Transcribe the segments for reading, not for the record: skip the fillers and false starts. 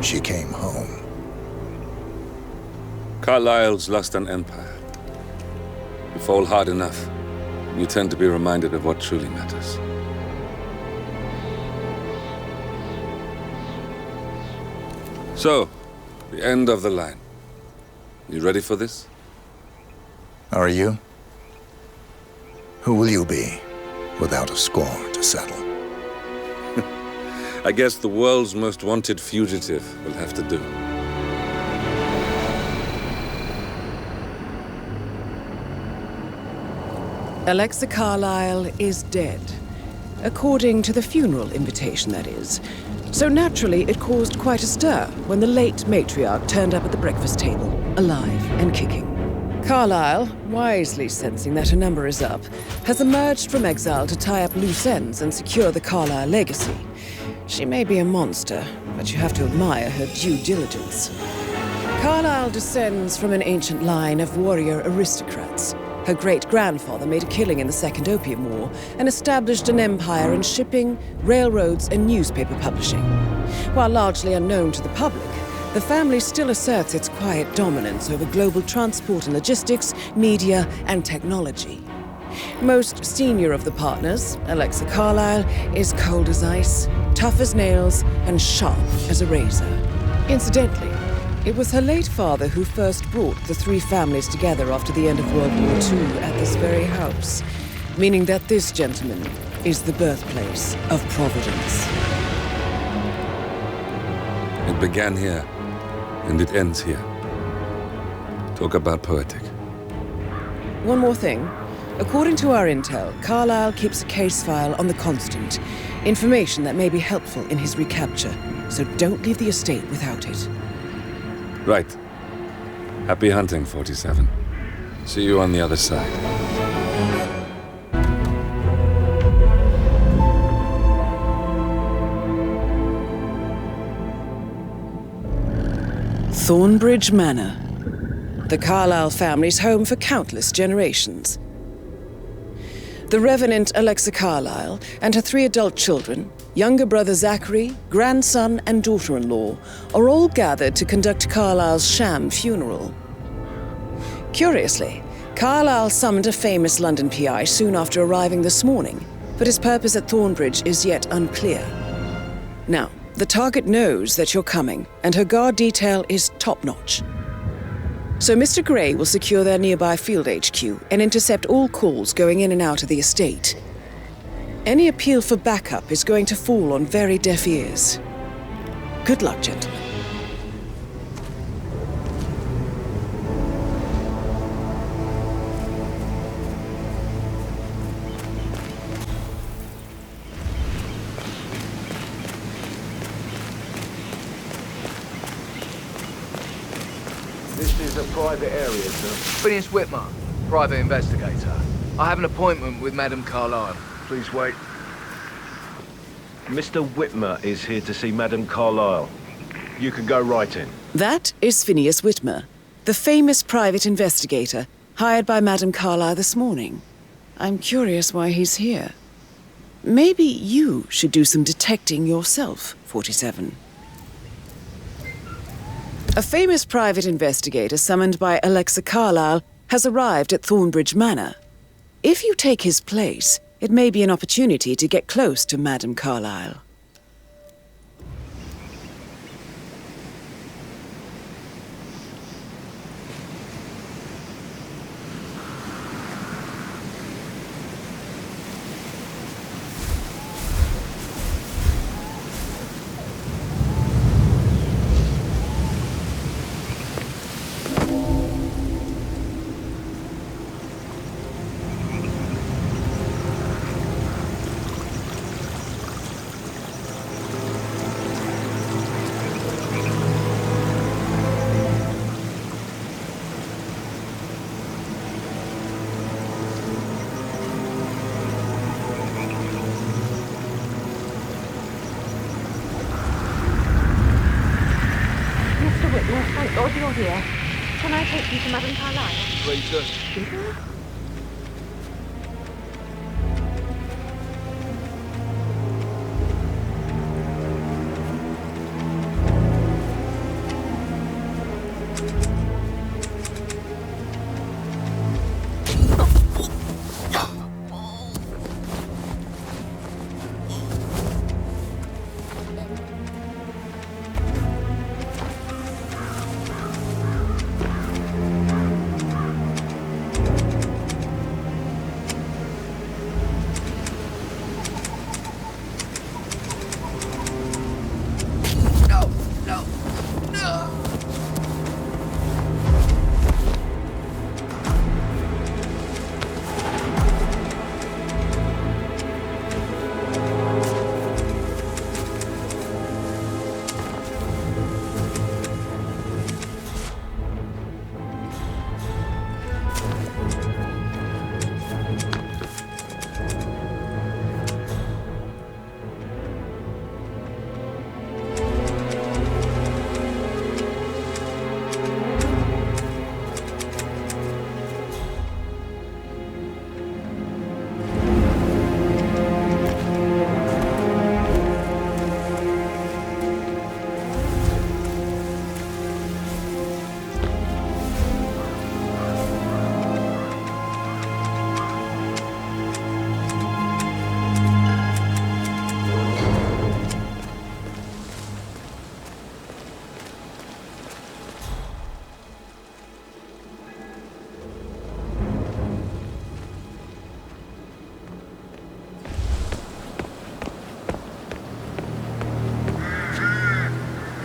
she came home. Carlyle's lost an empire. You fall hard enough, you tend to be reminded of what truly matters. So, the end of the line. You ready for this? Are you? Who will you be, without a score to settle? I guess the world's most wanted fugitive will have to do. Alexa Carlyle is dead. According to the funeral invitation, that is. So naturally, it caused quite a stir when the late matriarch turned up at the breakfast table, alive and kicking. Carlyle, wisely sensing that her number is up, has emerged from exile to tie up loose ends and secure the Carlyle legacy. She may be a monster, but you have to admire her due diligence. Carlyle descends from an ancient line of warrior aristocrats. Her great-grandfather made a killing in the Second Opium War and established an empire in shipping, railroads, and newspaper publishing. While largely unknown to the public, the family still asserts its quiet dominance over global transport and logistics, media, and technology. Most senior of the partners, Alexa Carlyle, is cold as ice, tough as nails, and sharp as a razor. Incidentally, it was her late father who first brought the three families together after the end of World War II at this very house, meaning that this gentleman is the birthplace of Providence. It began here, and it ends here. Talk about poetic. One more thing. According to our intel, Carlyle keeps a case file on the Constant, information that may be helpful in his recapture, so don't leave the estate without it. Right. Happy hunting, 47. See you on the other side. Thornbridge Manor. The Carlyle family's home for countless generations. The Revenant Alexa Carlyle and her 3 adult children, younger brother Zachary, grandson, and daughter-in-law, are all gathered to conduct Carlyle's sham funeral. Curiously, Carlyle summoned a famous London PI soon after arriving this morning, but his purpose at Thornbridge is yet unclear. Now, the target knows that you're coming, and her guard detail is top-notch. So Mr. Gray will secure their nearby field HQ and intercept all calls going in and out of the estate. Any appeal for backup is going to fall on very deaf ears. Good luck, gentlemen. This is a private area, sir. Phineas Whitmer, private investigator. I have an appointment with Madame Carlyle. Please wait. Mr. Whitmer is here to see Madame Carlyle. You can go right in. That is Phineas Whitmer, the famous private investigator hired by Madame Carlyle this morning. I'm curious why he's here. Maybe you should do some detecting yourself, 47. A famous private investigator summoned by Alexa Carlyle has arrived at Thornbridge Manor. If you take his place, it may be an opportunity to get close to Madame Carlyle. Thank God you're here. Can I take you to Madame Carlyle? Please, sir.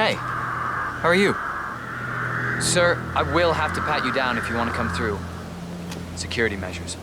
Hey, how are you? Sir, I will have to pat you down if you want to come through. Security measures.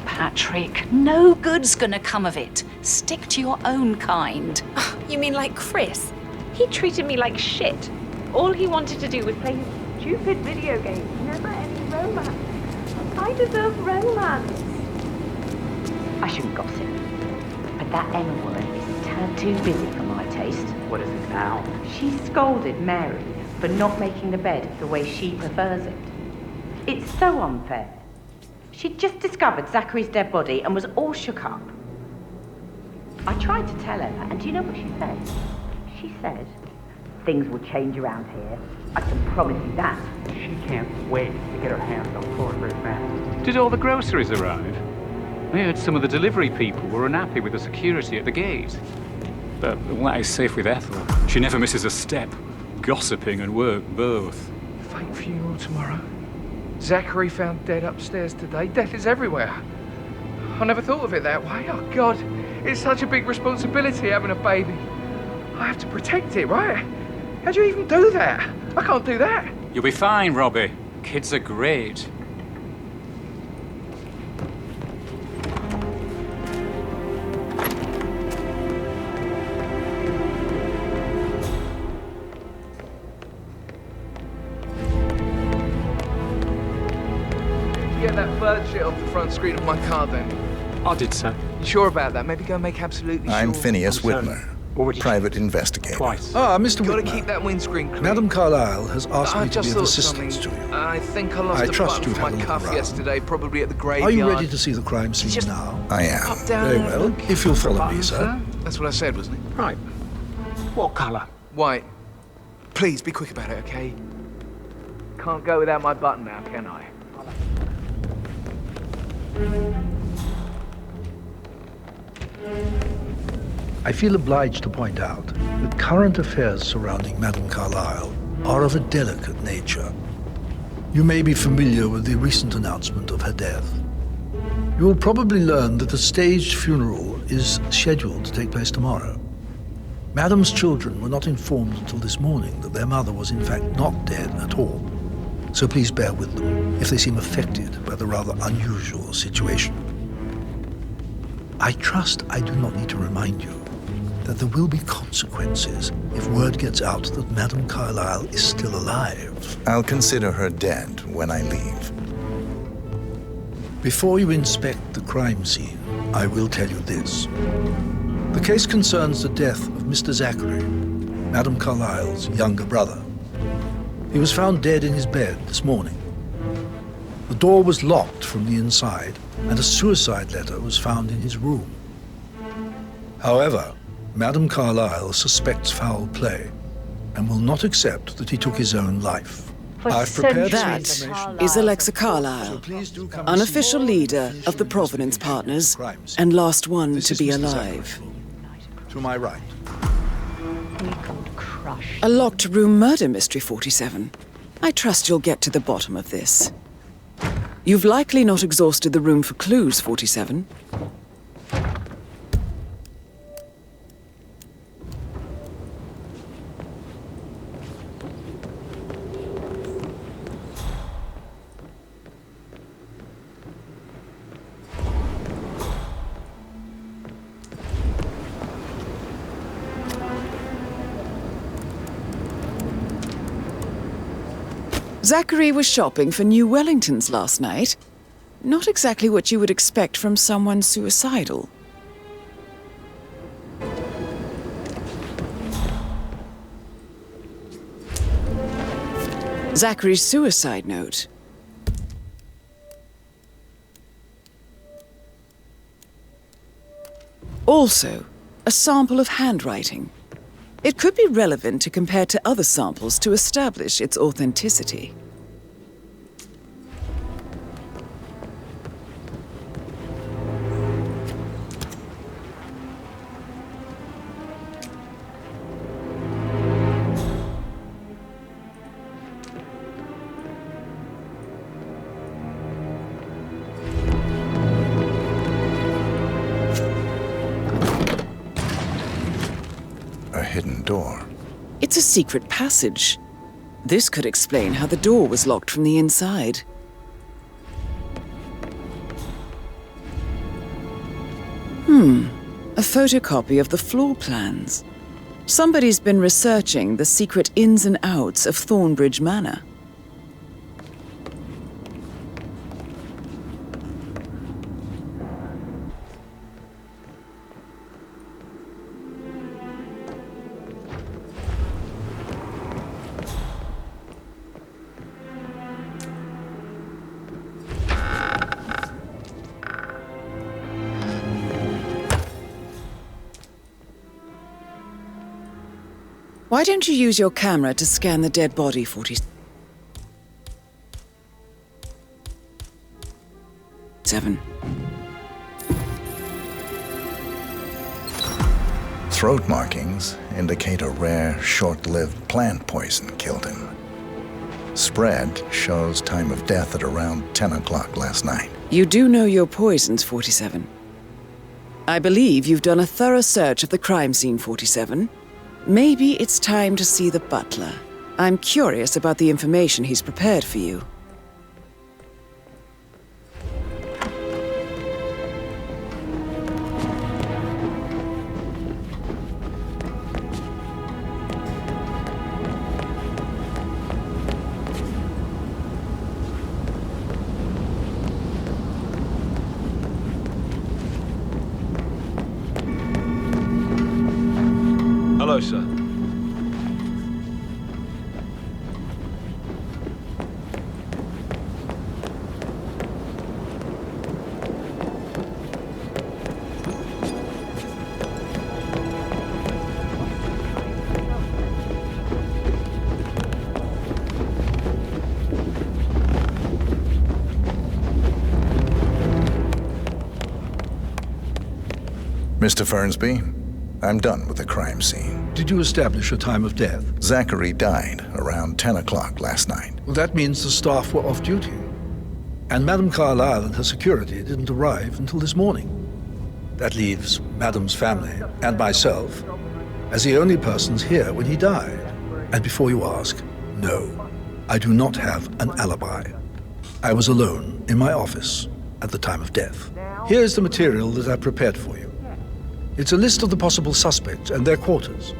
Patrick, no good's gonna come of it. Stick to your own kind. You mean like Chris? He treated me like shit. All he wanted to do was play his stupid video games. Never any romance. I deserve romance. I shouldn't gossip, but that Emma woman is a tad too busy for my taste. What is it now? She scolded Mary for not making the bed the way she prefers it. It's so unfair. She'd just discovered Zachary's dead body and was all shook up. I tried to tell Emma, and do you know what she said? She said, things will change around here. I can promise you that. She can't wait to get her hands on floor very fast. Did all the groceries arrive? I heard some of the delivery people were unhappy with the security at the gate. But that is safe with Ethel. She never misses a step. Gossiping and work both. Fake funeral tomorrow. Zachary found dead upstairs today. Death is everywhere. I never thought of it that way. Oh, God. It's such a big responsibility having a baby. I have to protect it, right? How do you even do that? I can't do that. You'll be fine, Robbie. Kids are great. Get that bird shit off the front screen of my car then. I did, sir. You sure about that? Maybe go make absolutely sure. I'm Phineas I'm Whitmer, private investigator. Twice. Ah, Mr. Gotta Whitmer. keep that windscreen clean. Madam Carlyle has asked I me to just be of thought assistance to something. you. I think I lost I a trust button you've for my had a look cuff around. yesterday, probably at the graveyard. Are you ready to see the crime scene Just- now? I am. Pop down Very and have a well, look. if you'll follow me, sir. That's what I said, wasn't it? Right. What colour? White. Please, be quick about it, okay? Can't go without my button now, can I? I feel obliged to point out that current affairs surrounding Madame Carlyle are of a delicate nature. You may be familiar with the recent announcement of her death. You will probably learn that a staged funeral is scheduled to take place tomorrow. Madame's children were not informed until this morning that their mother was in fact not dead at all. So please bear with them if they seem affected by the rather unusual situation. I trust I do not need to remind you that there will be consequences if word gets out that Madame Carlyle is still alive. I'll consider her dead when I leave. Before you inspect the crime scene, I will tell you this. The case concerns the death of Mr. Zachary, Madame Carlyle's younger brother. He was found dead in his bed this morning. The door was locked from the inside, and a suicide letter was found in his room. However, Madame Carlyle suspects foul play and will not accept that he took his own life. I've prepared some That information. is Alexa Carlyle, Please do come unofficial and see leader the of the official Provenance investigation Partners of the crime scene. and last one This to is be Mr. alive. Zachary. To my right. We could crush. A locked room murder mystery, 47. I trust you'll get to the bottom of this. You've likely not exhausted the room for clues, 47. Zachary was shopping for new Wellingtons last night. Not exactly what you would expect from someone suicidal. Zachary's suicide note. Also, a sample of handwriting. It could be relevant to compare to other samples to establish its authenticity. A hidden door. It's a secret passage. This could explain how the door was locked from the inside. A photocopy of the floor plans. Somebody's been researching the secret ins and outs of Thornbridge Manor. Why don't you use your camera to scan the dead body, 47? Throat markings indicate a rare, short-lived plant poison killed him. Spread shows time of death at around 10 o'clock last night. You do know your poisons, 47. I believe you've done a thorough search of the crime scene, 47. Maybe it's time to see the butler. I'm curious about the information he's prepared for you. Hello, sir. Mr. Fernsby, I'm done with the crime scene. Did you establish a time of death? Zachary died around 10 o'clock last night. Well, that means the staff were off duty. And Madame Carlyle and her security didn't arrive until this morning. That leaves Madame's family and myself as the only persons here when he died. And before you ask, no, I do not have an alibi. I was alone in my office at the time of death. Here's the material that I prepared for you. It's a list of the possible suspects and their quarters.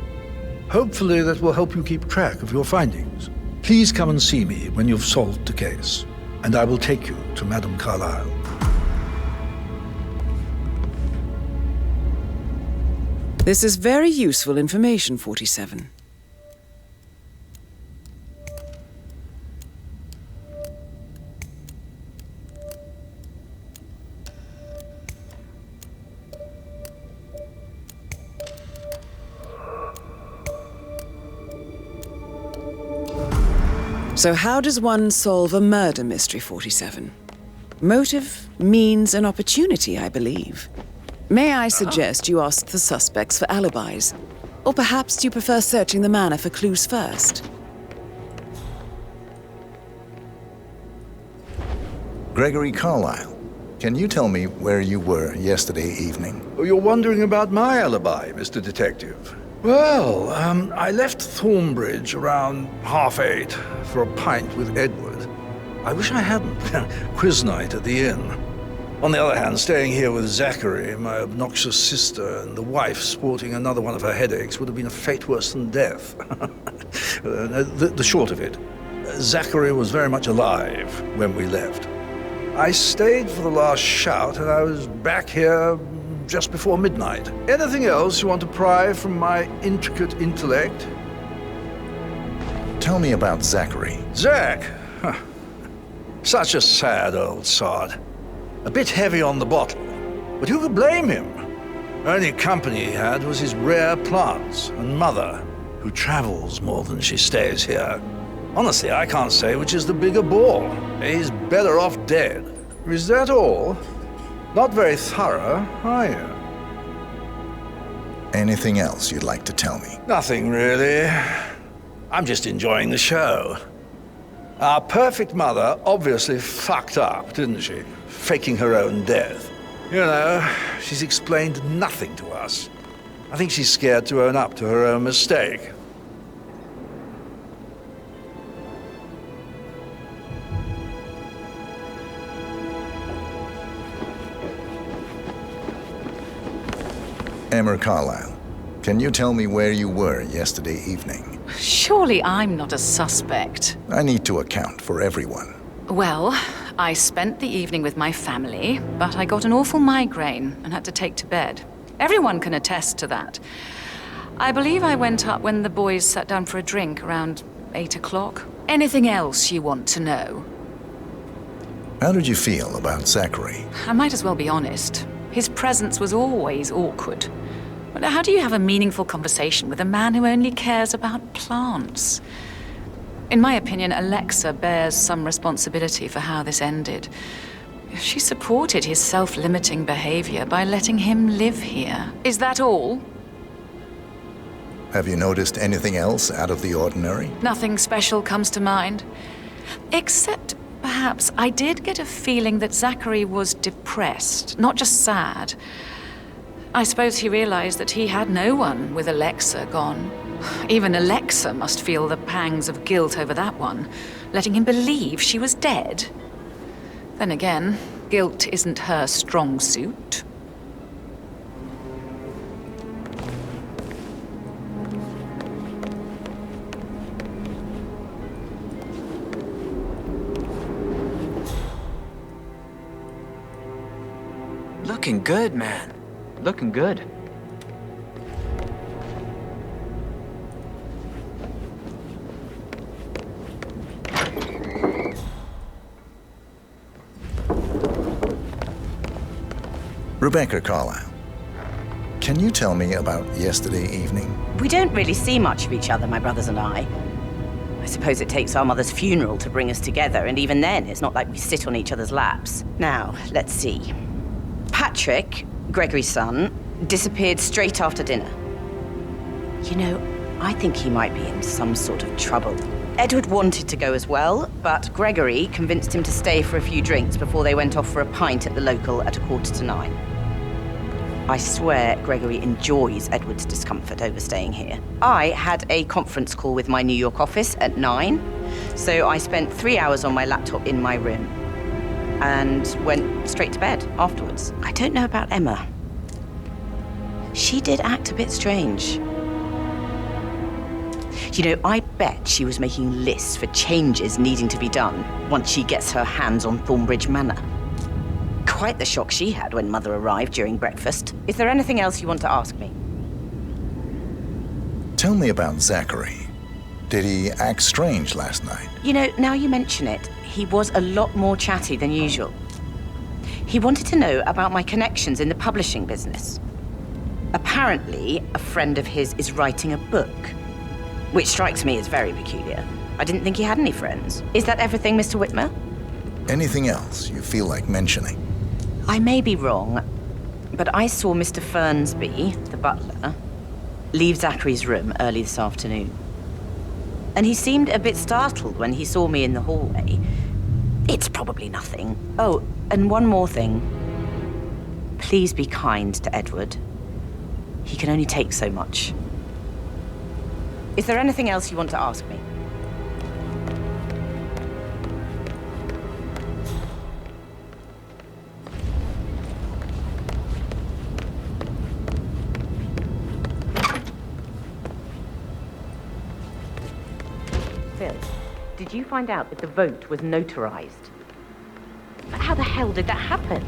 Hopefully that will help you keep track of your findings. Please come and see me when you've solved the case, and I will take you to Madame Carlyle. This is very useful information, 47. So how does one solve a murder mystery, 47? Motive, means, and opportunity, I believe. May I suggest you ask the suspects for alibis? Or perhaps you prefer searching the manor for clues first? Gregory Carlyle, can you tell me where you were yesterday evening? Oh, you're wondering about my alibi, Mr. Detective. Well, I left Thornbridge around 8:30 for a pint with Edward. I wish I hadn't. Quiz night at the inn. On the other hand, staying here with Zachary, my obnoxious sister, and the wife sporting another one of her headaches would have been a fate worse than death. The short of it, Zachary was very much alive when we left. I stayed for the last shout, and I was back here just before midnight. Anything else you want to pry from my intricate intellect? Tell me about Zachary. Zach? Huh. Such a sad old sod. A bit heavy on the bottle, but who could blame him? Only company he had was his rare plants and mother, who travels more than she stays here. Honestly, I can't say which is the bigger bore. He's better off dead. Is that all? Not very thorough, are you? Anything else you'd like to tell me? Nothing really. I'm just enjoying the show. Our perfect mother obviously fucked up, didn't she? Faking her own death. You know, she's explained nothing to us. I think she's scared to own up to her own mistake. Emma Carlyle, can you tell me where you were yesterday evening? Surely I'm not a suspect. I need to account for everyone. Well, I spent the evening with my family, but I got an awful migraine and had to take to bed. Everyone can attest to that. I believe I went up when the boys sat down for a drink around 8 o'clock. Anything else you want to know? How did you feel about Zachary? I might as well be honest. His presence was always awkward. But how do you have a meaningful conversation with a man who only cares about plants? In my opinion, Alexa bears some responsibility for how this ended. She supported his self-limiting behavior by letting him live here. Is that all? Have you noticed anything else out of the ordinary? Nothing special comes to mind. Except, perhaps, I did get a feeling that Zachary was depressed, not just sad. I suppose he realized that he had no one with Alexa gone. Even Alexa must feel the pangs of guilt over that one, letting him believe she was dead. Then again, guilt isn't her strong suit. Looking good, man. Looking good. Rebecca Carlyle, can you tell me about yesterday evening? We don't really see much of each other, my brothers and I. I suppose it takes our mother's funeral to bring us together, and even then, it's not like we sit on each other's laps. Now, let's see. Patrick, Gregory's son, disappeared straight after dinner. You know, I think he might be in some sort of trouble. Edward wanted to go as well, but Gregory convinced him to stay for a few drinks before they went off for a pint at the local at 8:45. I swear Gregory enjoys Edward's discomfort over staying here. I had a conference call with my New York office at 9, so I spent 3 hours on my laptop in my room and went straight to bed afterwards. I don't know about Emma. She did act a bit strange. You know, I bet she was making lists for changes needing to be done once she gets her hands on Thornbridge Manor. Quite the shock she had when Mother arrived during breakfast. Is there anything else you want to ask me? Tell me about Zachary. Did he act strange last night? You know, now you mention it, he was a lot more chatty than usual. He wanted to know about my connections in the publishing business. Apparently, a friend of his is writing a book, which strikes me as very peculiar. I didn't think he had any friends. Is that everything, Mr. Whitmer? Anything else you feel like mentioning? I may be wrong, but I saw Mr. Fernsby, the butler, leave Zachary's room early this afternoon. And he seemed a bit startled when he saw me in the hallway. It's probably nothing. Oh, and one more thing. Please be kind to Edward. He can only take so much. Is there anything else you want to ask me? Phil, did you find out that the vote was notarized? How the hell did that happen?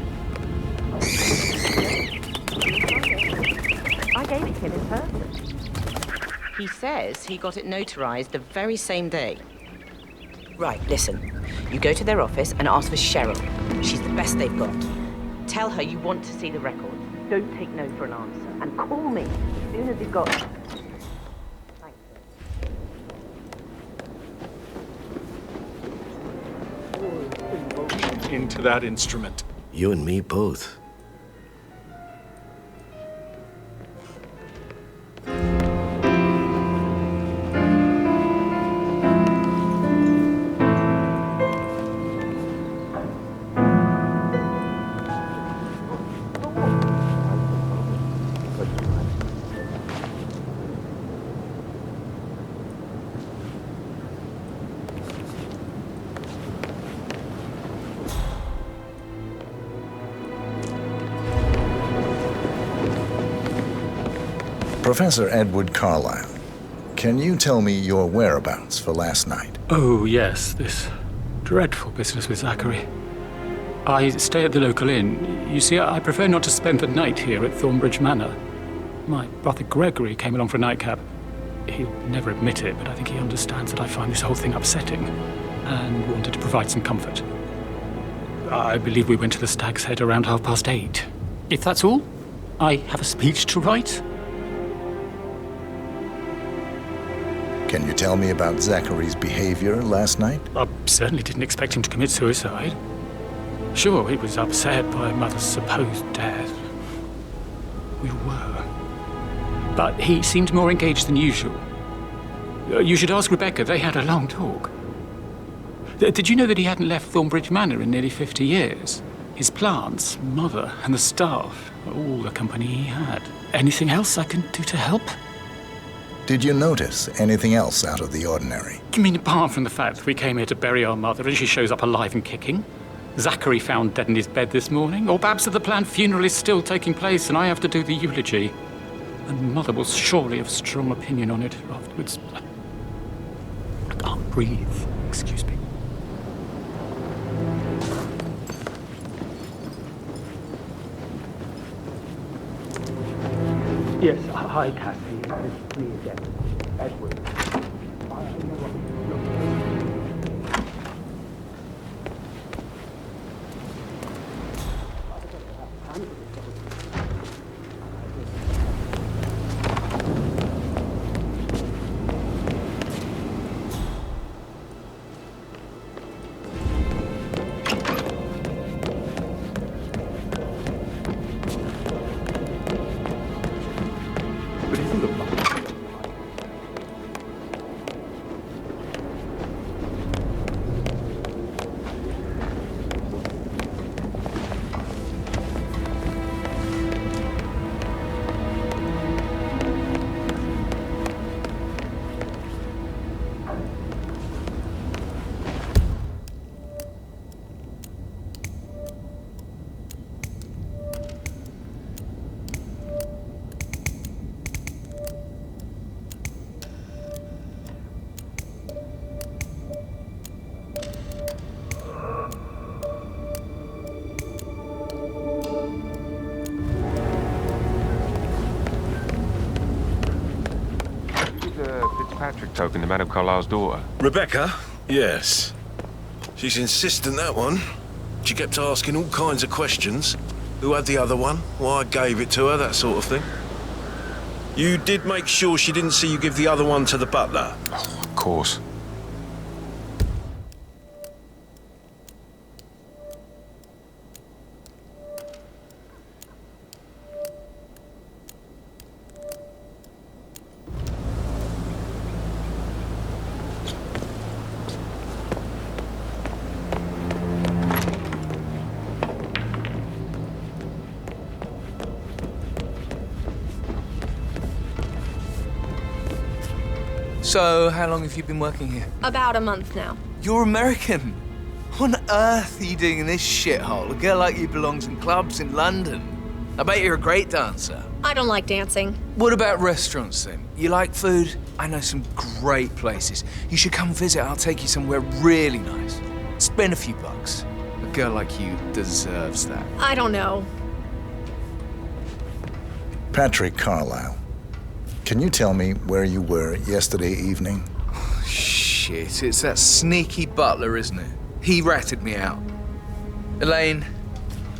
I gave it to him in person. He says he got it notarized the very same day. Right, listen. You go to their office and ask for Cheryl. She's the best they've got. Tell her you want to see the record. Don't take no for an answer. And call me as soon as you've got... Thanks. Into that instrument. You and me both. Professor Edward Carlyle, can you tell me your whereabouts for last night? Oh, yes, this dreadful business with Zachary. I stay at the local inn. You see, I prefer not to spend the night here at Thornbridge Manor. My brother Gregory came along for a nightcap. He'll never admit it, but I think he understands that I find this whole thing upsetting and wanted to provide some comfort. I believe we went to the Stag's Head around 8:30. If that's all, I have a speech to write. Can you tell me about Zachary's behavior last night? I certainly didn't expect him to commit suicide. Sure, he was upset by Mother's supposed death. We were. But he seemed more engaged than usual. You should ask Rebecca. They had a long talk. Did you know that he hadn't left Thornbridge Manor in nearly 50 years? His plants, Mother, and the staff, all the company he had. Anything else I can do to help? Did you notice anything else out of the ordinary? You mean apart from the fact that we came here to bury our mother and she shows up alive and kicking? Zachary found dead in his bed this morning? Or perhaps that the planned funeral is still taking place and I have to do the eulogy? And Mother will surely have a strong opinion on it afterwards. I can't breathe. Excuse me. Yes, hi, Cassie. It's me again. Edward. Patrick token to Madame Carlyle's daughter. Rebecca? Yes. She's insistent, that one. She kept asking all kinds of questions. Who had the other one? Why I gave it to her, that sort of thing. You did make sure she didn't see you give the other one to the butler? Oh, of course. So, how long have you been working here? About a month now. You're American. What on earth are you doing in this shithole? A girl like you belongs in clubs in London. I bet you're a great dancer. I don't like dancing. What about restaurants, then? You like food? I know some great places. You should come visit. I'll take you somewhere really nice. Spend a few bucks. A girl like you deserves that. I don't know. Patrick Carlyle, can you tell me where you were yesterday evening? Oh, shit, it's that sneaky butler, isn't it? He ratted me out. Elaine,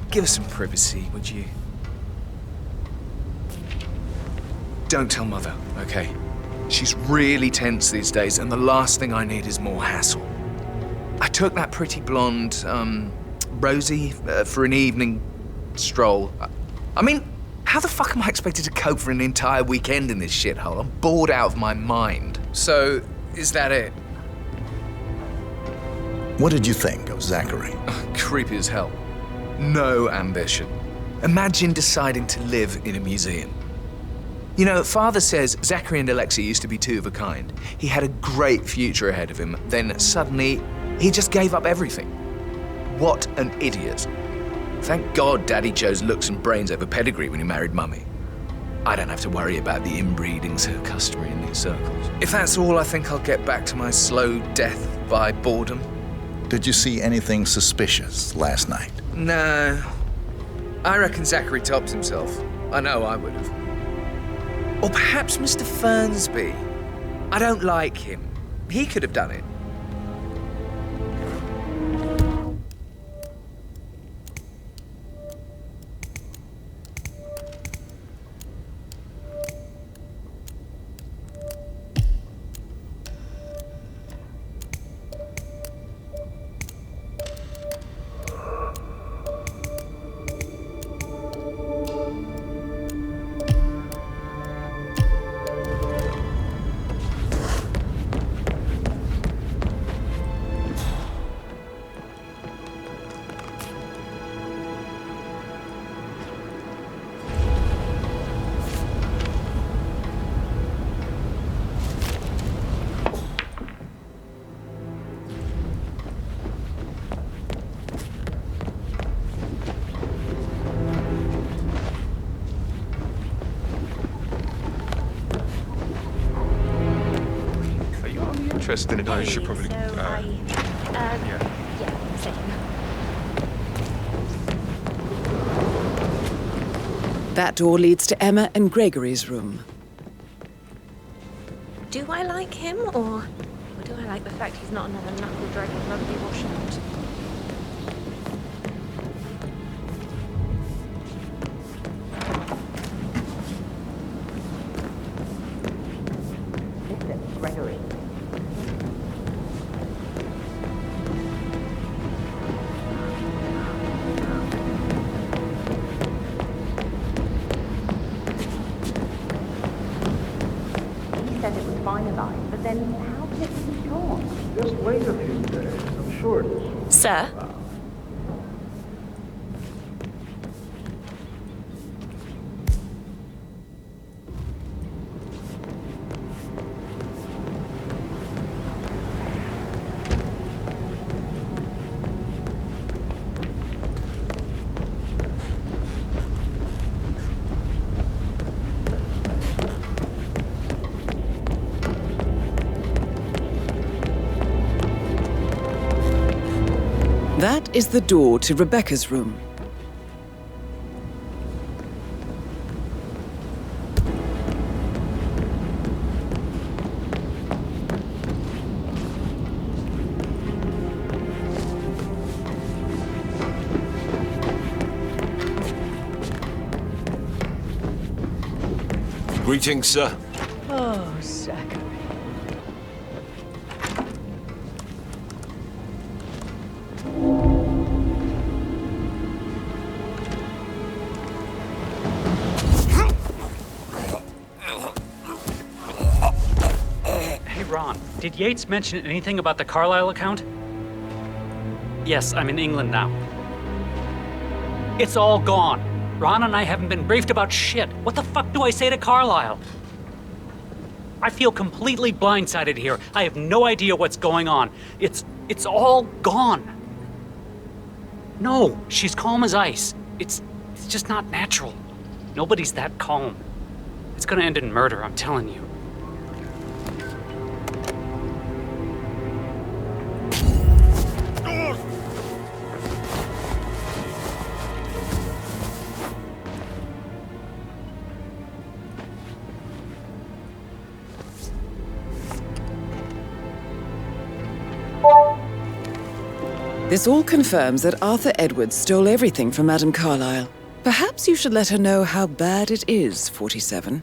give us some privacy, would you? Don't tell Mother, okay? She's really tense these days, and the last thing I need is more hassle. I took that pretty blonde, Rosie, for an evening stroll. I mean, how the fuck am I expected to cope for an entire weekend in this shithole? I'm bored out of my mind. So, is that it? What did you think of Zachary? Creepy as hell. No ambition. Imagine deciding to live in a museum. You know, Father says Zachary and Alexei used to be two of a kind. He had a great future ahead of him. Then suddenly, he just gave up everything. What an idiot. Thank God Daddy chose looks and brains over pedigree when he married Mummy. I don't have to worry about the inbreeding so customary in these circles. If that's all, I think I'll get back to my slow death by boredom. Did you see anything suspicious last night? No. I reckon Zachary tops himself. I know I would have. Or perhaps Mr. Fernsby. I don't like him. He could have done it. Interested in I should probably. Yeah, same. That door leads to Emma and Gregory's room. Do I like him, or do I like the fact he's not another knuckle-dragging rugby washout? Listen, Gregory. Finalized, but then how could it be gone? Just wait a few days. I'm sure it is. Sir? That is the door to Rebecca's room. Greetings, sir. Oh, Zachary. Hey, Ron, did Yates mention anything about the Carlisle account? Yes, I'm in England now. It's all gone. Ron and I haven't been briefed about shit. What the fuck do I say to Carlisle? I feel completely blindsided here. I have no idea what's going on. It's all gone. No, she's calm as ice. It's just not natural. Nobody's that calm. It's gonna end in murder, I'm telling you. This all confirms that Arthur Edwards stole everything from Madame Carlisle. Perhaps you should let her know how bad it is, 47.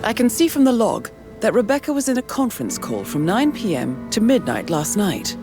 I can see from the log that Rebecca was in a conference call from 9 p.m. to midnight last night.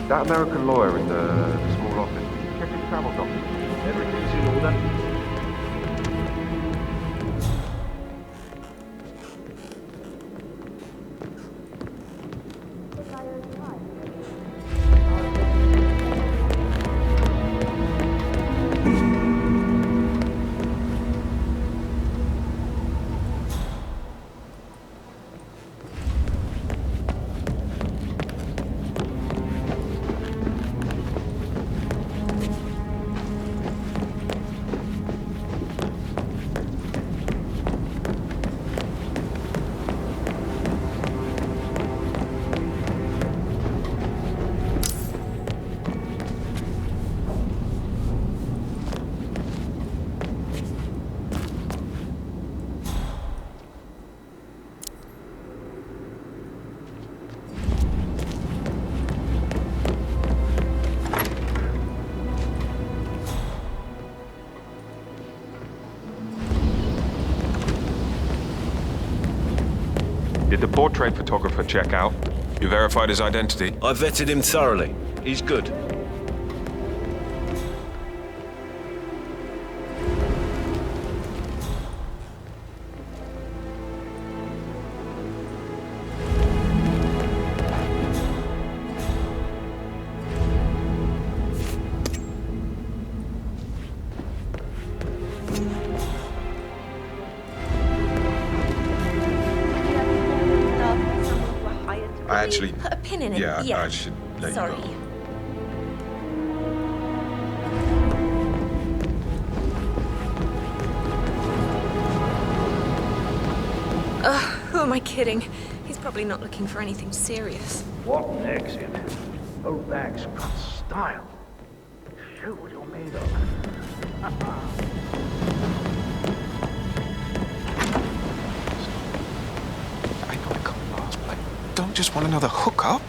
That American lawyer in the small office, check his travel documents. Everything's in order. Did the portrait photographer check out? You verified his identity? I vetted him thoroughly. He's good. I actually... Put a pin in it. Yeah, I should let Sorry. you know. Who am I kidding? He's probably not looking for anything serious. What an exit. Those bags got style. Shoot what you're made of. I know I can't last, but I don't just want another hookup.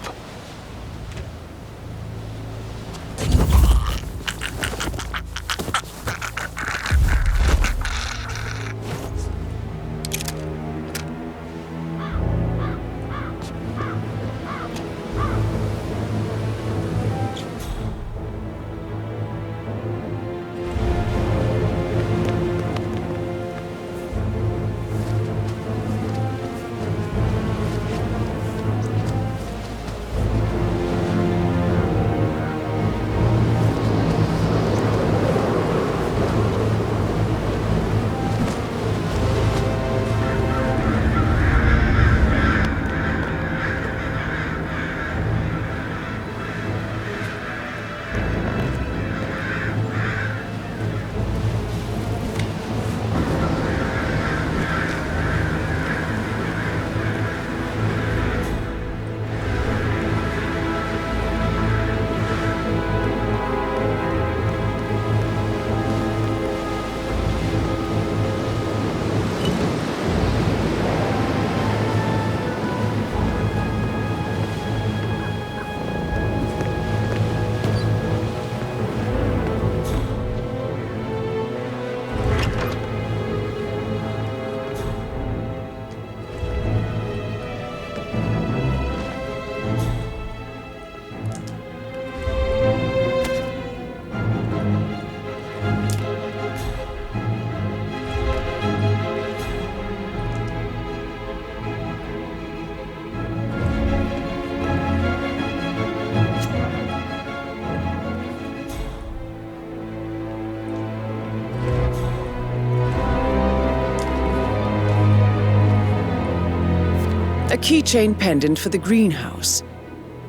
A keychain pendant for the greenhouse.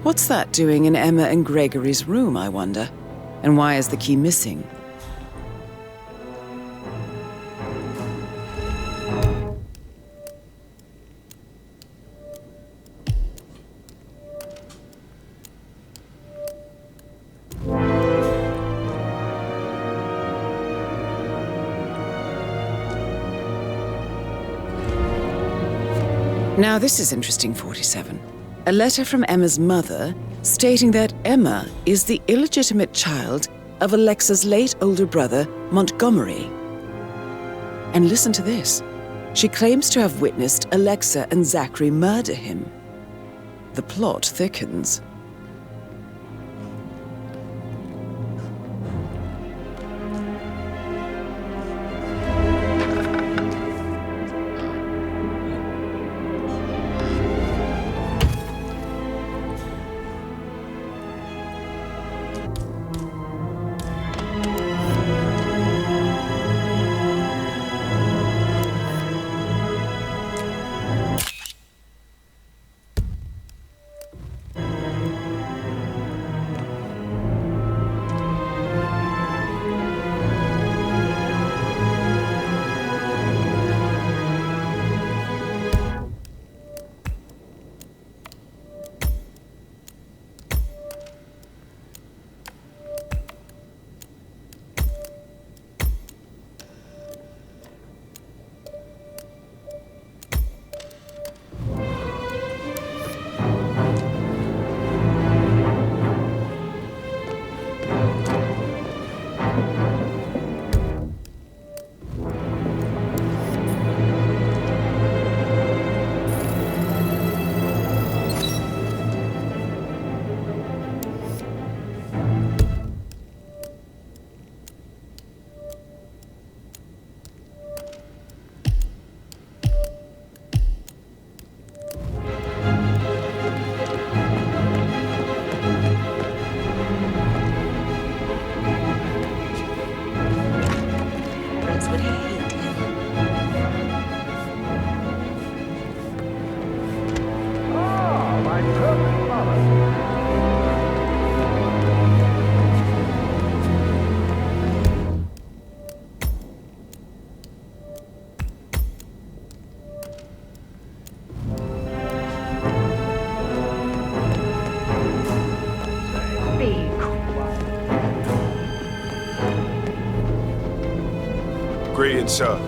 What's that doing in Emma and Gregory's room, I wonder? And why is the key missing? Now this is interesting, 47. A letter from Emma's mother stating that Emma is the illegitimate child of Alexa's late older brother, Montgomery. And listen to this. She claims to have witnessed Alexa and Zachary murder him. The plot thickens. Greetings, sir.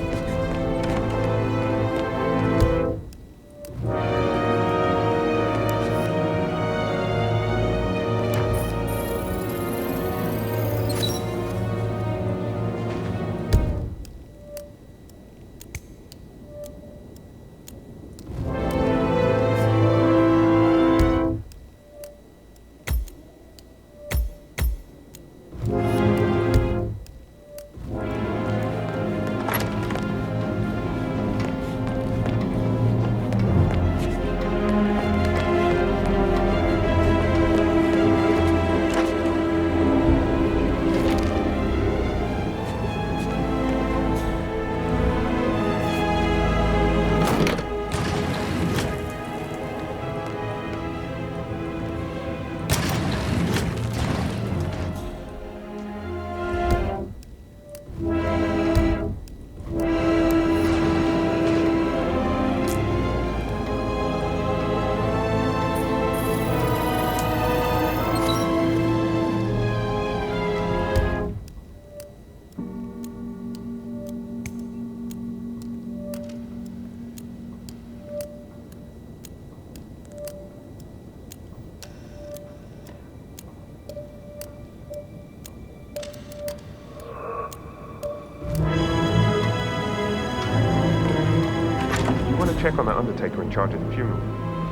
Check on that undertaker in charge of the funeral.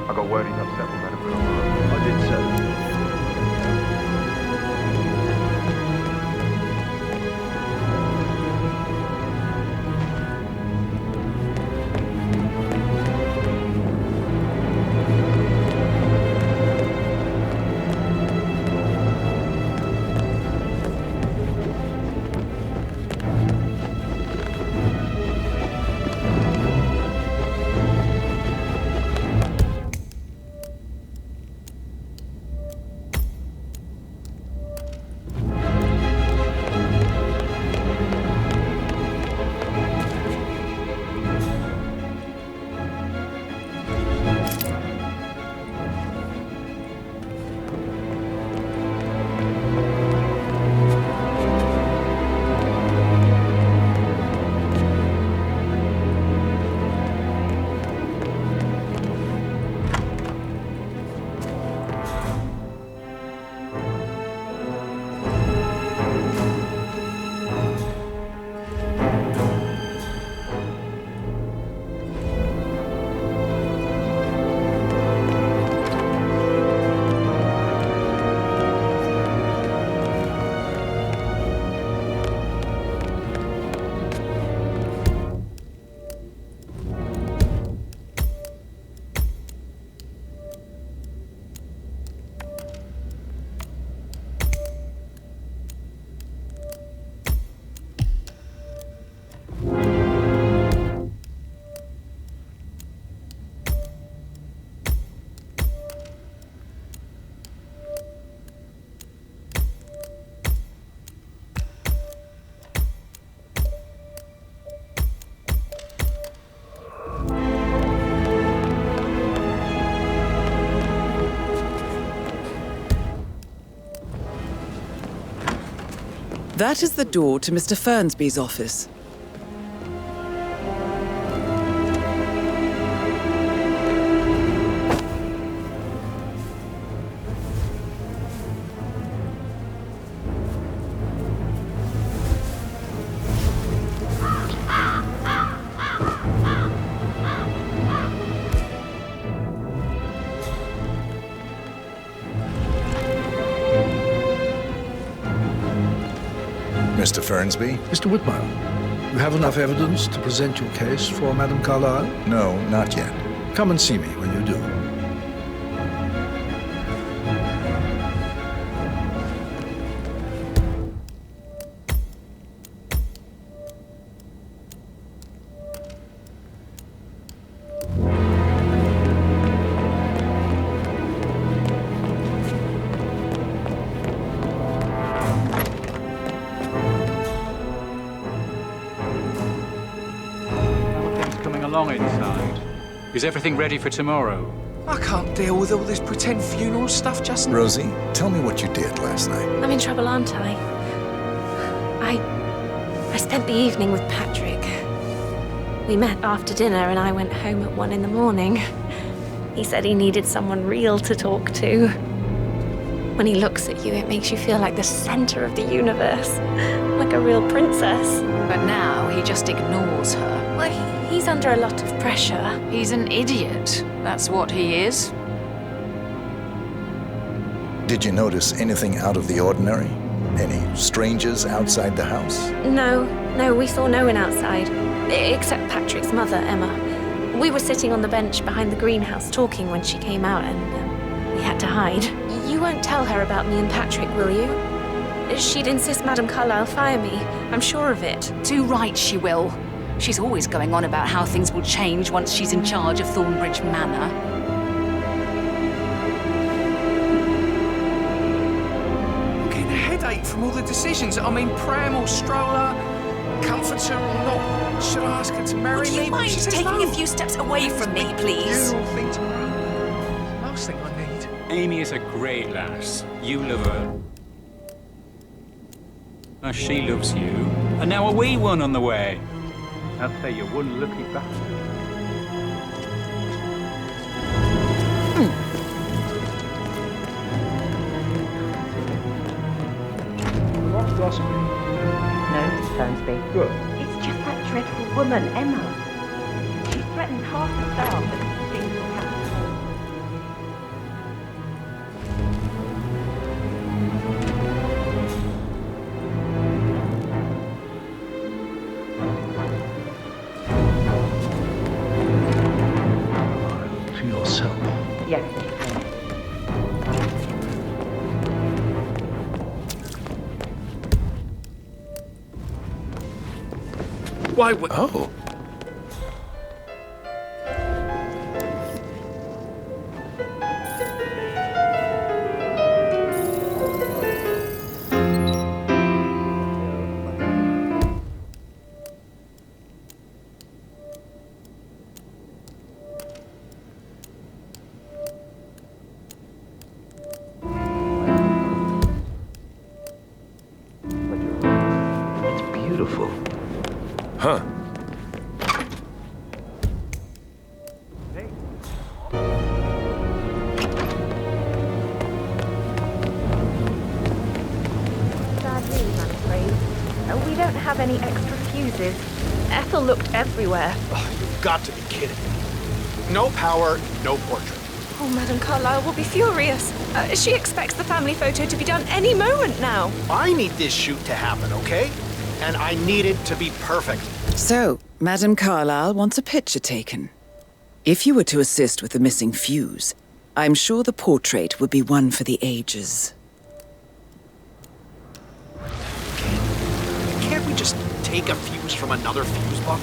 I got word he's upset with Madame Carlyle. I did so. That is the door to Mr. Fernsby's office. Mr. Fernsby? Mr. Whitmire, you have enough evidence to present your case for Madame Carlyle? No, not yet. Come and see me when you do. Inside. Is everything ready for tomorrow? I can't deal with all this pretend funeral stuff, Justin. Rosie, tell me what you did last night. I'm in trouble, aren't I? I spent the evening with Patrick. We met after dinner and I went home at 1 in the morning. He said he needed someone real to talk to. When he looks at you, it makes you feel like the center of the universe, like a real princess. But now he just ignores her. Well, he's under a lot of pressure. He's an idiot. That's what he is. Did you notice anything out of the ordinary? Any strangers outside the house? No, we saw no one outside, except Patrick's mother, Emma. We were sitting on the bench behind the greenhouse talking when she came out and we had to hide. You won't tell her about me and Patrick, will you? She'd insist Madame Carlyle fire me. I'm sure of it. Too right she will. She's always going on about how things will change once she's in charge of Thornbridge Manor. I'm getting a headache from all the decisions. I mean, pram or stroller, comforter or not. Should I ask her to marry me? Would you mind taking a few steps away from me, please? Funeral thing tomorrow. Last thing I need. Amy is a great lass. You love her. She loves you. And now a wee one on the way. I'll say you're one lucky bastard. Lost Roscoe? No, Miss Fernsby. Good. It's just that dreadful woman, Emma. She's threatened half the staff that things will happen. To yourself. Yes. Why would... Oh. It's beautiful. Huh. Bad news, I'm afraid. We don't have any extra fuses. Ethel looked everywhere. Oh, you've got to be kidding me. No power, no portrait. Oh, Madame Carlyle will be furious. She expects the family photo to be done any moment now. I need this shoot to happen, okay? And I need it to be perfect. So, Madame Carlyle wants a picture taken. If you were to assist with the missing fuse, I'm sure the portrait would be one for the ages. Can't we just take a fuse from another fuse box?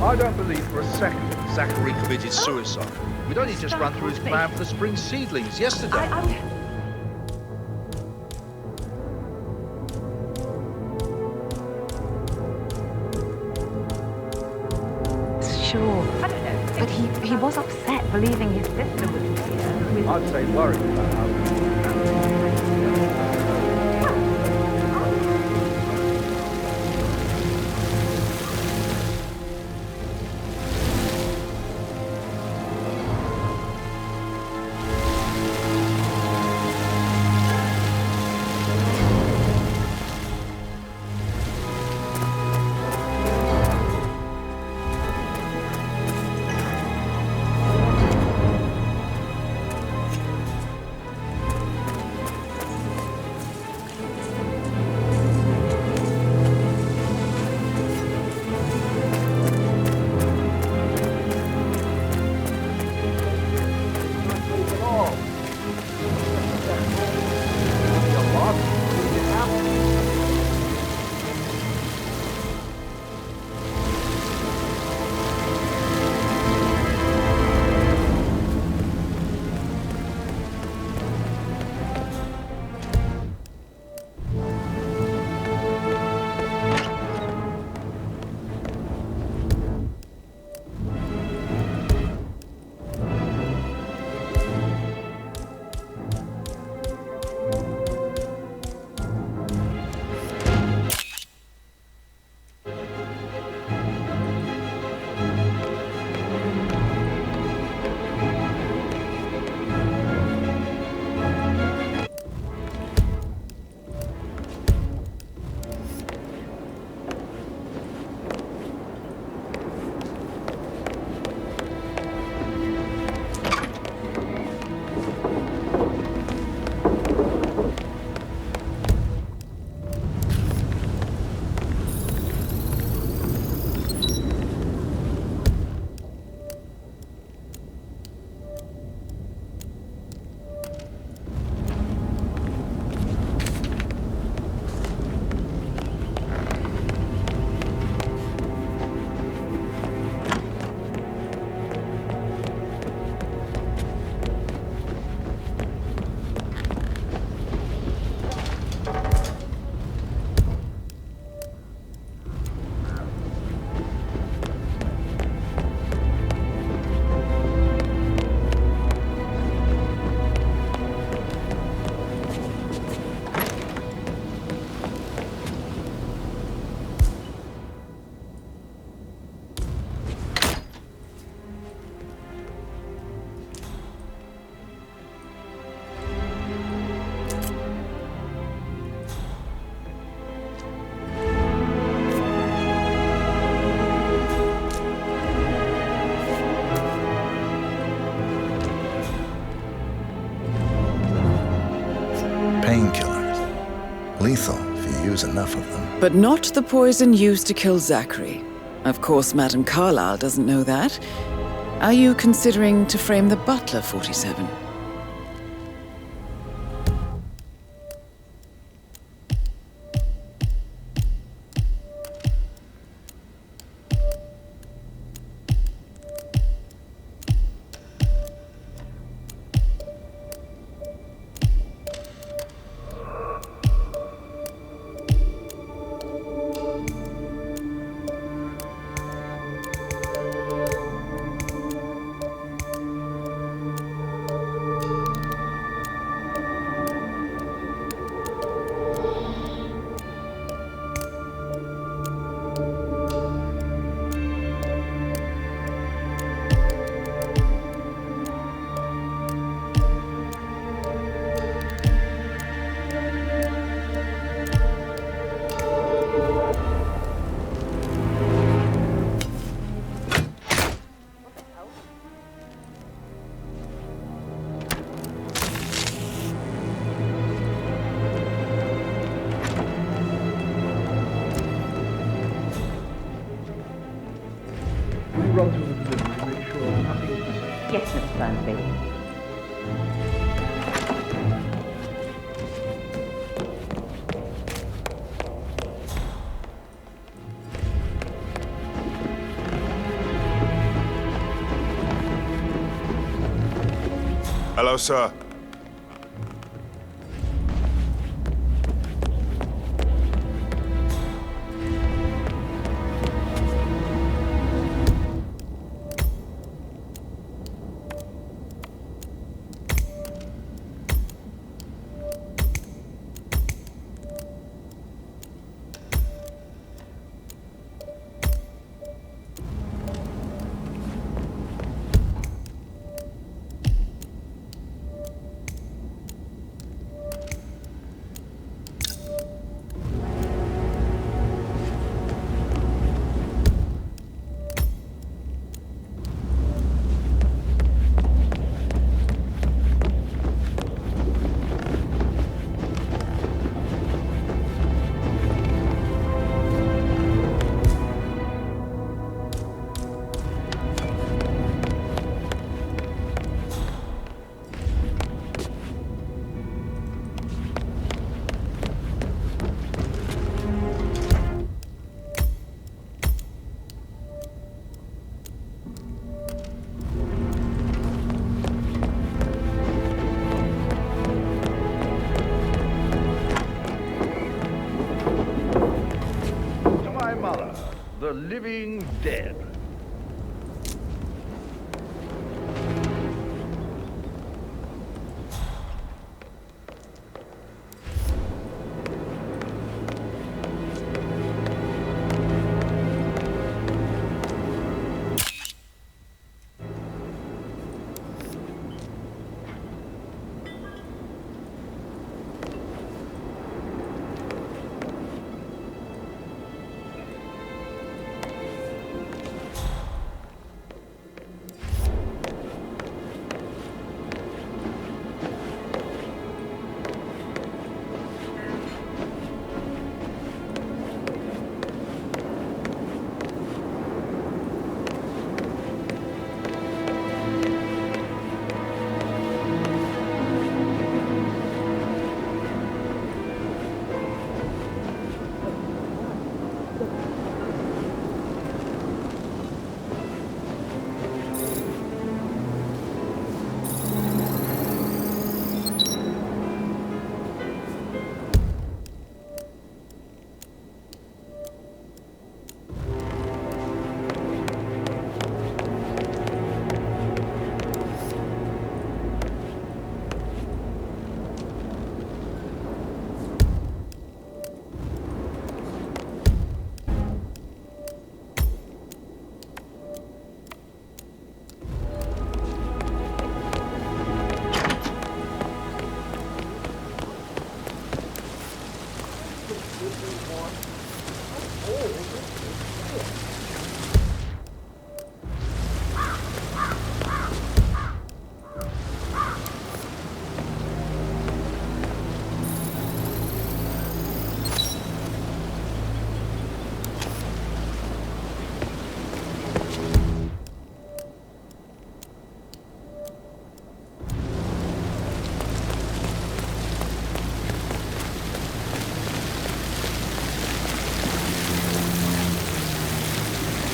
I don't believe for a second that Zachary committed suicide. We'd only just run through his plan for the spring seedlings yesterday. Sure. I don't know. But he was upset believing his sister was here. I'd say worried about how. Painkillers. Lethal if you use enough of them. But not the poison used to kill Zachary. Of course, Madame Carlyle doesn't know that. Are you considering to frame the butler, 47? Run through the delivery, make sure nothing. Yes, Mr. Burnsby. Hello, sir. The living dead.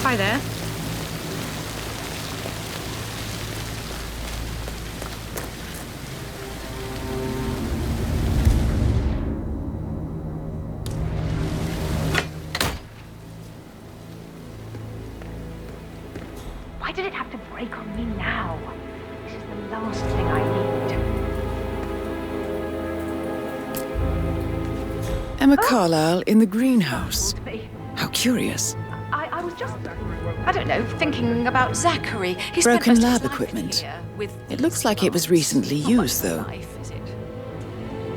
Hi there. Why did it have to break on me now? This is the last thing I need. Emma Carlyle in the greenhouse. How curious. I was just... I don't know, thinking about Zachary. He spent Broken most of lab his life equipment. here with It looks like it was recently used, though.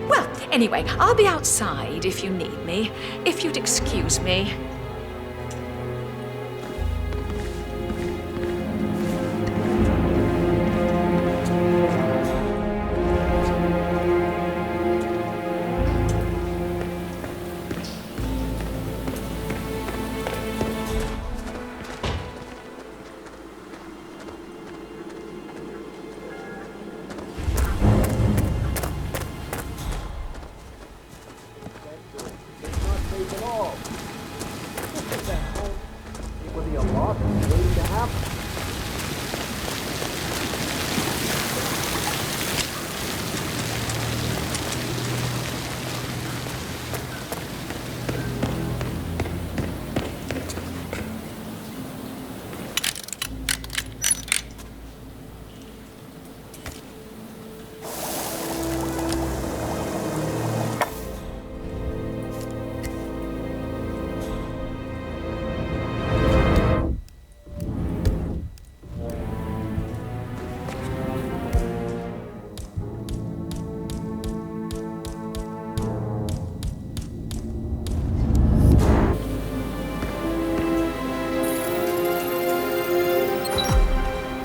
Well, anyway, I'll be outside if you need me. If you'd excuse me.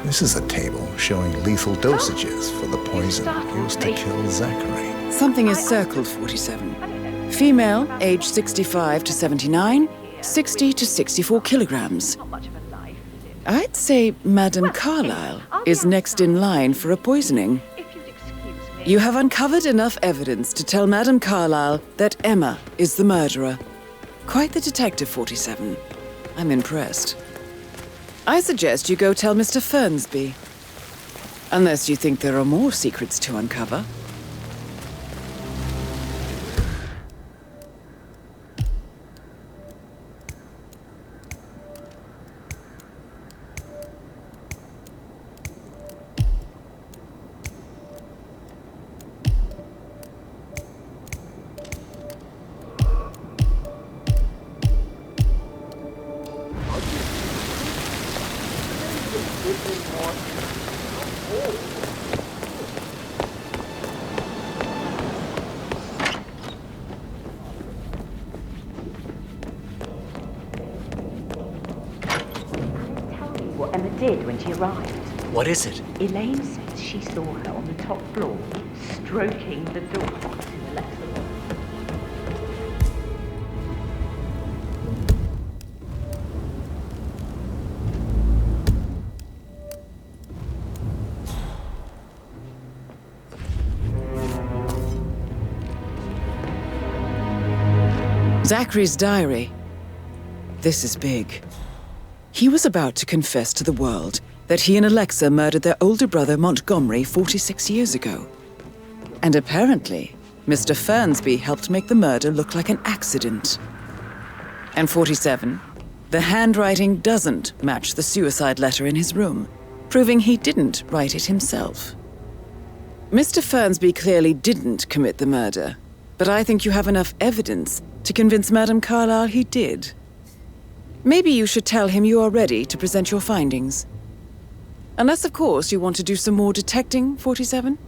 This is a table showing lethal dosages for the poison used to kill Zachary. Something is circled, 47. Female, age 65 to 79, 60 to 64 kilograms. I'd say Madame Carlyle is next in line for a poisoning. You have uncovered enough evidence to tell Madame Carlyle that Emma is the murderer. Quite the detective, 47. I'm impressed. I suggest you go tell Mr. Fernsby. Unless you think there are more secrets to uncover. What Emma did when she arrived. What is it? Elaine says she saw her on the top floor, stroking the door to Alexa. Zachary's diary. This is big. He was about to confess to the world that he and Alexa murdered their older brother Montgomery 46 years ago. And apparently, Mr. Fernsby helped make the murder look like an accident. And 47, the handwriting doesn't match the suicide letter in his room, proving he didn't write it himself. Mr. Fernsby clearly didn't commit the murder, but I think you have enough evidence to convince Madame Carlyle he did. Maybe you should tell him you are ready to present your findings. Unless, of course, you want to do some more detecting, 47?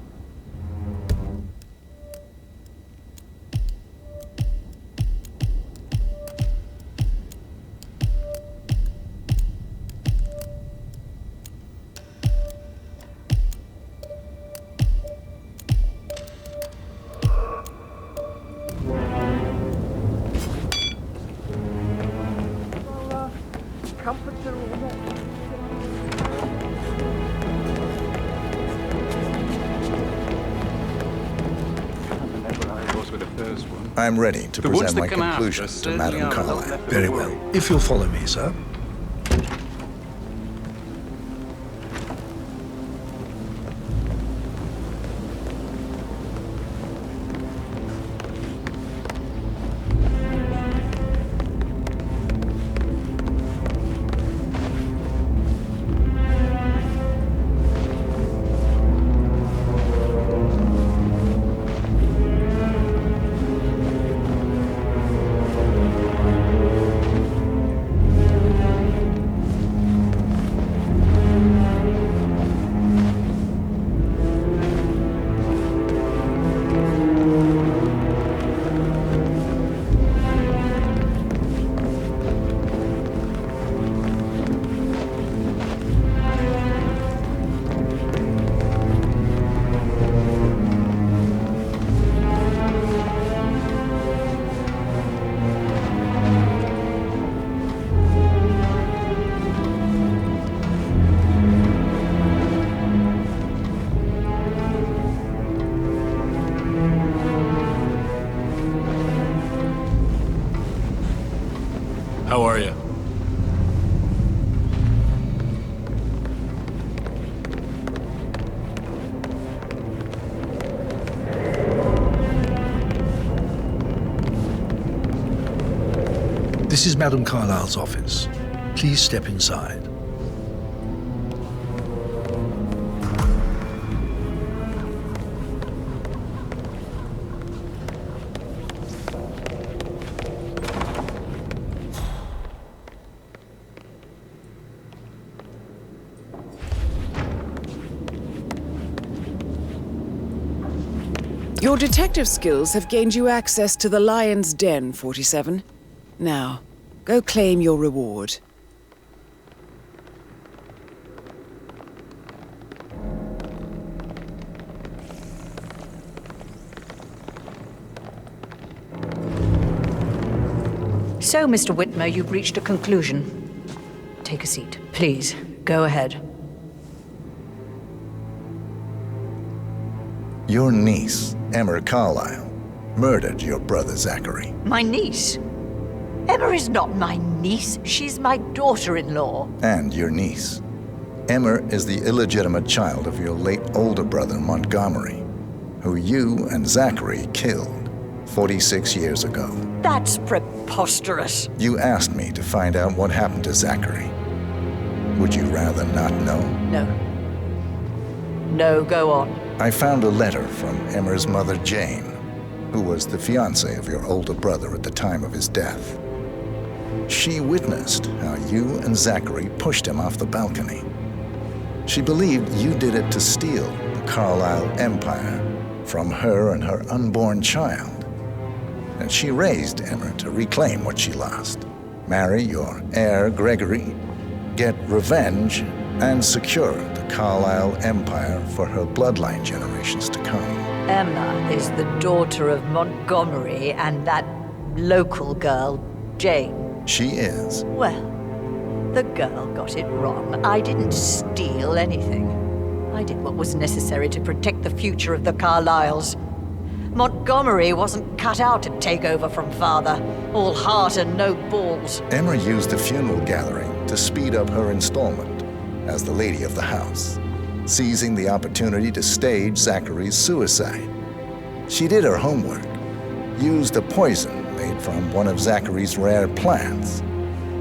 I'm ready to present my conclusion to Madame Carlyle. Very well. If you'll follow me, sir. How are you? This is Madame Carlyle's office. Please step inside. Your detective skills have gained you access to the Lion's Den, 47. Now, go claim your reward. So, Mr. Whitmer, you've reached a conclusion. Take a seat. Please, go ahead. Your niece, Emma Carlyle, murdered your brother Zachary. My niece? Emma is not my niece. She's my daughter-in-law. And your niece. Emma is the illegitimate child of your late older brother, Montgomery, who you and Zachary killed 46 years ago. That's preposterous. You asked me to find out what happened to Zachary. Would you rather not know? No. No, go on. I found a letter from Emma's mother, Jane, who was the fiancée of your older brother at the time of his death. She witnessed how you and Zachary pushed him off the balcony. She believed you did it to steal the Carlyle empire from her and her unborn child. And she raised Emma to reclaim what she lost, marry your heir, Gregory, get revenge, and secure the Carlyle empire for her bloodline generations to come. Emma is the daughter of Montgomery and that local girl, Jane. She is. Well, the girl got it wrong. I didn't steal anything. I did what was necessary to protect the future of the Carlyles. Montgomery wasn't cut out to take over from father, all heart and no balls. Emma used the funeral gathering to speed up her installment as the lady of the house, seizing the opportunity to stage Zachary's suicide. She did her homework, used a poison made from one of Zachary's rare plants,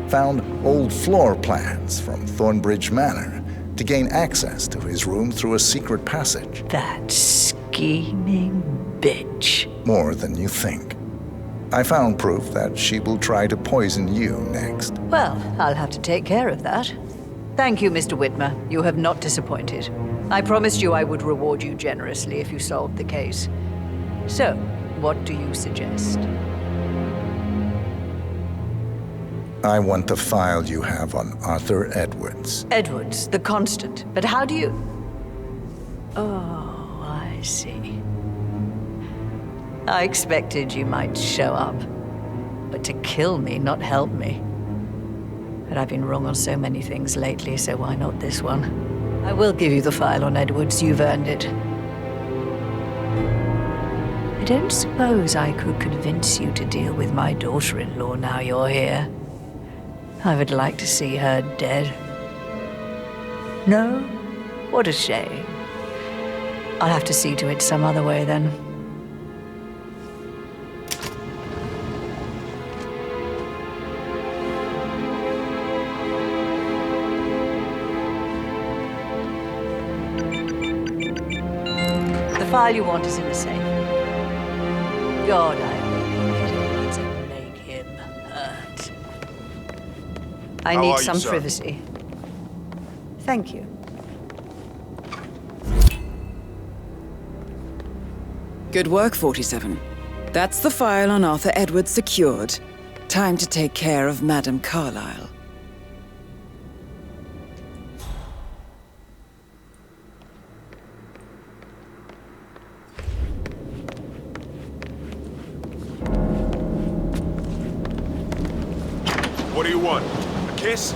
found old floor plans from Thornbridge Manor to gain access to his room through a secret passage. That scheming bitch. More than you think. I found proof that she will try to poison you next. Well, I'll have to take care of that. Thank you, Mr. Whitmer. You have not disappointed. I promised you I would reward you generously if you solved the case. So, what do you suggest? I want the file you have on Arthur Edwards. Edwards, the constant. But how do you... Oh, I see. I expected you might show up. But to kill me, not help me. But I've been wrong on so many things lately, so why not this one? I will give you the file on Edwards. You've earned it. I don't suppose I could convince you to deal with my daughter-in-law now you're here. I would like to see her dead. No? What a shame. I'll have to see to it some other way then. The file you want is in the safe. God, I hope you to make him hurt. I How need are you, some sir? privacy. Thank you. Good work, 47. That's the file on Arthur Edwards secured. Time to take care of Madame Carlyle. What do you want? A kiss?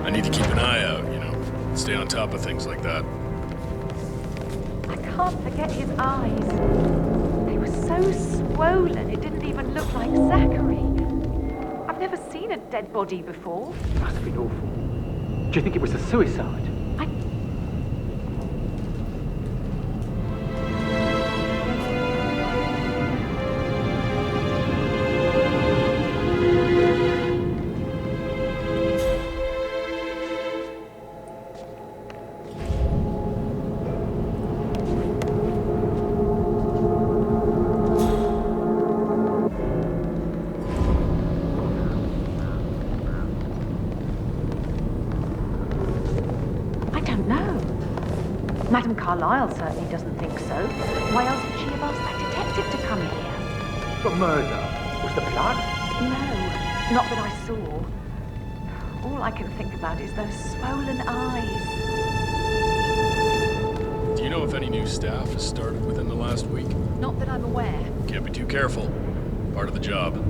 I need to keep an eye out, you know. Stay on top of things like that. I can't forget his eyes. They were so swollen, it didn't even look like Zachary. I've never seen a dead body before. It must have been awful. Do you think it was a suicide? Carlyle certainly doesn't think so. Why else would she have asked that detective to come here? For murder? Was the blood? No, not that I saw. All I can think about is those swollen eyes. Do you know if any new staff has started within the last week? Not that I'm aware. Can't be too careful. Part of the job.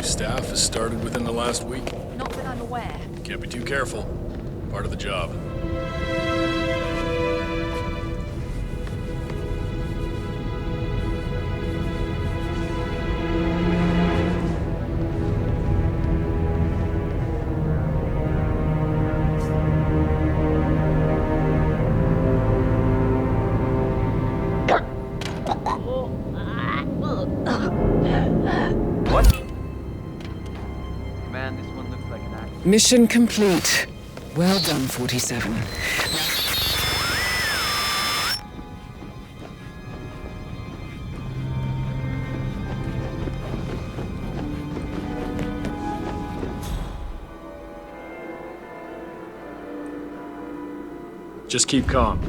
Staff has started within the last week? Not that I'm aware. Can't be too careful. Part of the job. Mission complete. Well done, 47. Just keep calm.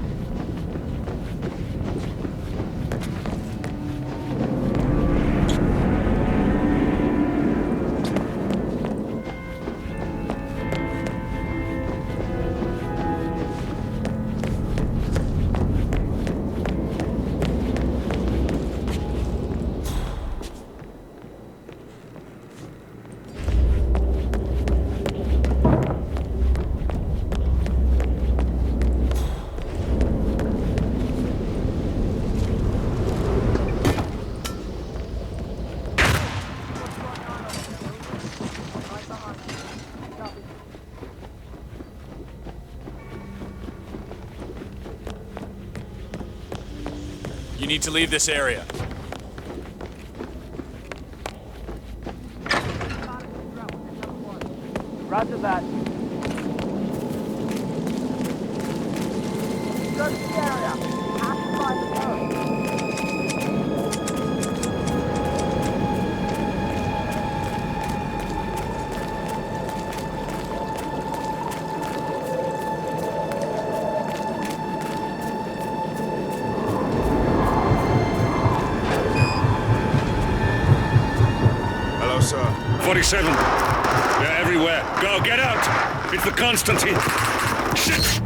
You need to leave this area. Roger that. Search the area. Occupy the turret. Hello, sir. 47. They're everywhere. Go, get out! It's the Constantine. Shit!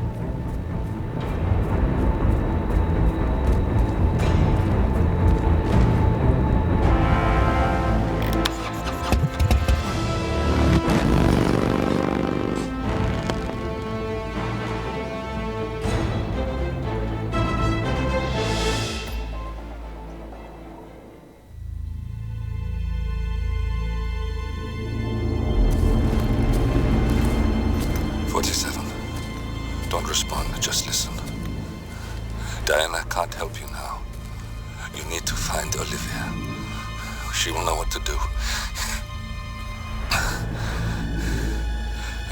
Don't respond, just listen. Diana can't help you now. You need to find Olivia. She will know what to do.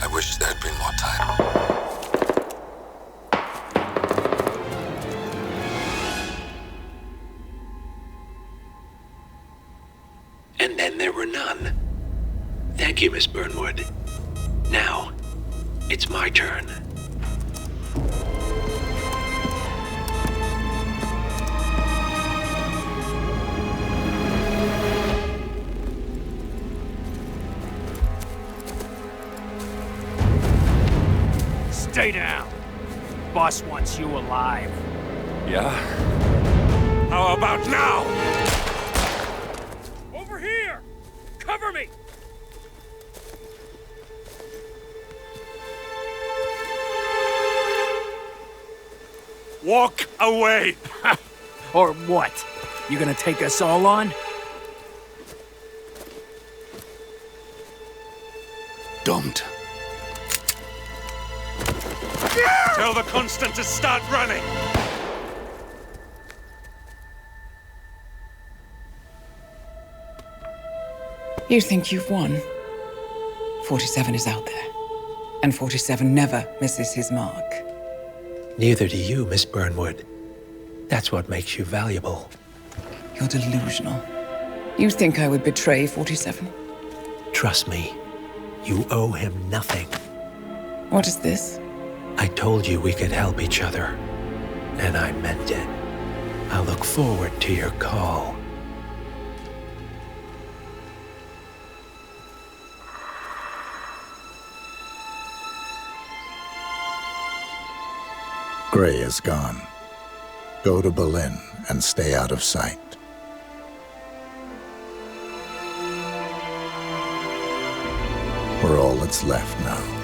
I wish there had been more time. And then there were none. Thank you, Miss Burnwood. Now, it's my turn. Stay down. Boss wants you alive. Yeah? How about now? Over here! Cover me! Walk away! Or what? You gonna take us all on? Don't. Tell the Constant to start running! You think you've won? 47 is out there, and 47 never misses his mark. Neither do you, Miss Burnwood. That's what makes you valuable. You're delusional. You think I would betray 47? Trust me, you owe him nothing. What is this? I told you we could help each other, and I meant it. I look forward to your call. Gray is gone. Go to Berlin and stay out of sight. We're all that's left now.